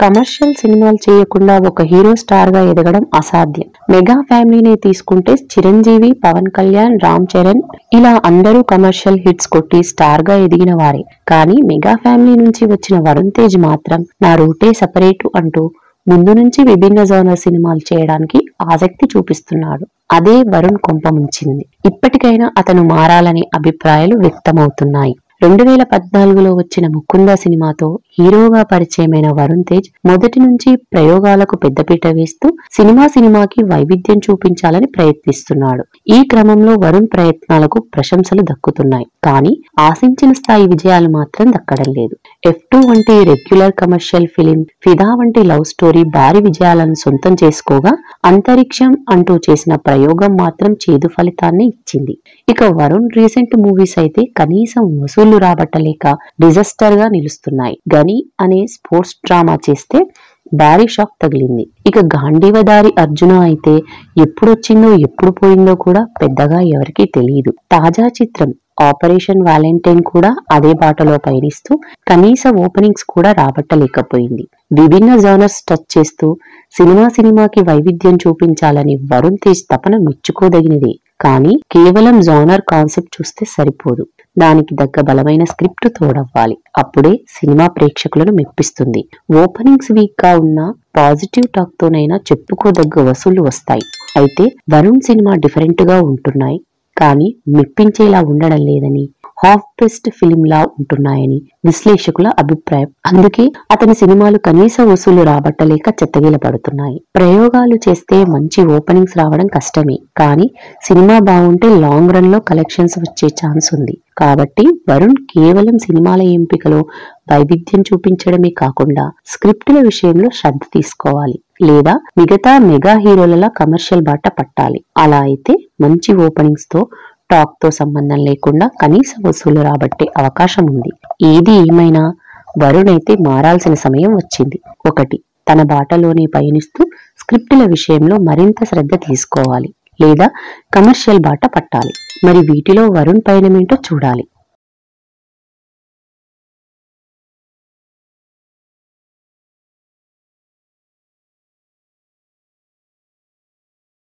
Commercial సినిమాలు చేయకుండా ఒక హీరో స్టార్ గా ఎదగడం అసాధ్యం. మెగా ఫ్యామిలీని తీసుకుంటే చిరంజీవి, పవన్ కళ్యాణ్, రామ్ చరణ్ ఇలా అందరూ కమర్షియల్ హిట్స్ కొట్టి స్టార్ గా ఎదిగిన వారే. కానీ మెగా ఫ్యామిలీ నుంచి వచ్చిన వరుణ్ తేజ్ మాత్రం నా రూటే సపరేటు అంటూ ముందు నుంచి విభిన్న జోనర్ సినిమాలు చేయడానికి ఆసక్తి చూపిస్తున్నాడు. అదే వరుణ్ కొంపముంచింది. ఇప్పటికైనా అతను మారాలనే అభిప్రాయాలు వ్యక్తమవుతున్నాయి. 2014లో వచ్చిన ముకుంద సినిమాతో హీరోగా పరిచయమైన వరుణ్ తేజ్ మొదటి నుంచి ప్రయోగాలకు పెద్దపీట వేస్తూ సినిమాకి వైవిధ్యం చూపించాలని ప్రయత్నిస్తున్నాడు. ఈ క్రమంలో వరుణ్ ప్రయత్నాలకు ప్రశంసలు దక్కుతున్నాయి. కానీ ఆశించిన స్థాయి విజయాలు మాత్రం దక్కడం లేదు. F2 వంటి రెగ్యులర్ కమర్షియల్ ఫిలిం, ఫిదా వంటి లవ్ స్టోరీ భారీ విజయాలను సొంతం చేసుకోగా, అంతరిక్షం అంటూ చేసిన ప్రయోగం మాత్రం చేదు ఫలితాన్ని ఇచ్చింది. ఇక వరుణ్ రీసెంట్ మూవీస్ అయితే కనీసం వసూళ్లు రాబట్టలేక డిజాస్టర్ గా నిలుస్తున్నాయి. గని అనే స్పోర్ట్స్ డ్రామా చేస్తే భారీ షాక్ తగిలింది. ఇక గాంధీవదారి అర్జున అయితే ఎప్పుడొచ్చిందో ఎప్పుడు పోయిందో కూడా పెద్దగా ఎవరికీ తెలియదు. తాజా చిత్రం ఆపరేషన్ వాలంటైన్ కూడా అదే బాటలో పయనిస్తూ కనీస ఓపెనింగ్స్ కూడా రాబట్టలేకపోయింది. విభిన్న జోనర్స్ టచ్ చేస్తూ సినిమాకి వైవిధ్యం చూపించాలని వరుణ్ తేజ్ తపన మెచ్చుకోదగినదే. కానీ కేవలం జోనర్ కాన్సెప్ట్ చూస్తే సరిపోదు. దానికి దగ్గ బలమైన స్క్రిప్ట్ తోడవ్వాలి. అప్పుడే సినిమా ప్రేక్షకులను మెప్పిస్తుంది. ఓపెనింగ్స్ వీక్ గా ఉన్న పాజిటివ్ టాక్ తోనైనా చెప్పుకోదగ్గ వసూళ్లు వస్తాయి. అయితే వరుణ్ సినిమా డిఫరెంట్ గా ఉంటున్నాయి, కానీ మెప్పించేలా ఉండడం లేదని, హాఫ్ బెస్ట్ ఫిలిం లా ఉంటున్నాయని విశ్లేషకుల అభిప్రాయం. అందుకే అతని సినిమాలు కనీస వసూలు రాబట్టలేక చెత్తగిల పడుతున్నాయి. ప్రయోగాలు చేస్తే మంచి ఓపెనింగ్స్ రావడం కష్టమే, కానీ సినిమా బాగుంటే లాంగ్ రన్ లో కలెక్షన్స్ వచ్చే ఛాన్స్ ఉంది. కాబట్టి వరుణ్ కేవలం సినిమాల ఎంపికలో వైవిధ్యం చూపించడమే కాకుండా స్క్రిప్టుల విషయంలో శ్రద్ధ తీసుకోవాలి. లేదా మిగతా మెగా హీరోలలా కమర్షియల్ బాట పట్టాలి. అలా అయితే మంచి ఓపెనింగ్స్ తో టాక్ తో సంబంధం లేకుండా కనీస వసూలు రాబట్టే అవకాశం ఉంది. ఏది ఏమైనా వరుణ్ అయితే మారాల్సిన సమయం వచ్చింది. ఒకటి, తన బాటలోనే పయనిస్తూ స్క్రిప్టుల విషయంలో మరింత శ్రద్ధ తీసుకోవాలి. లేదా కమర్షియల్ బాట పట్టాలి. మరి వీటిలో వరుణ్ పయనమేంటో చూడాలి.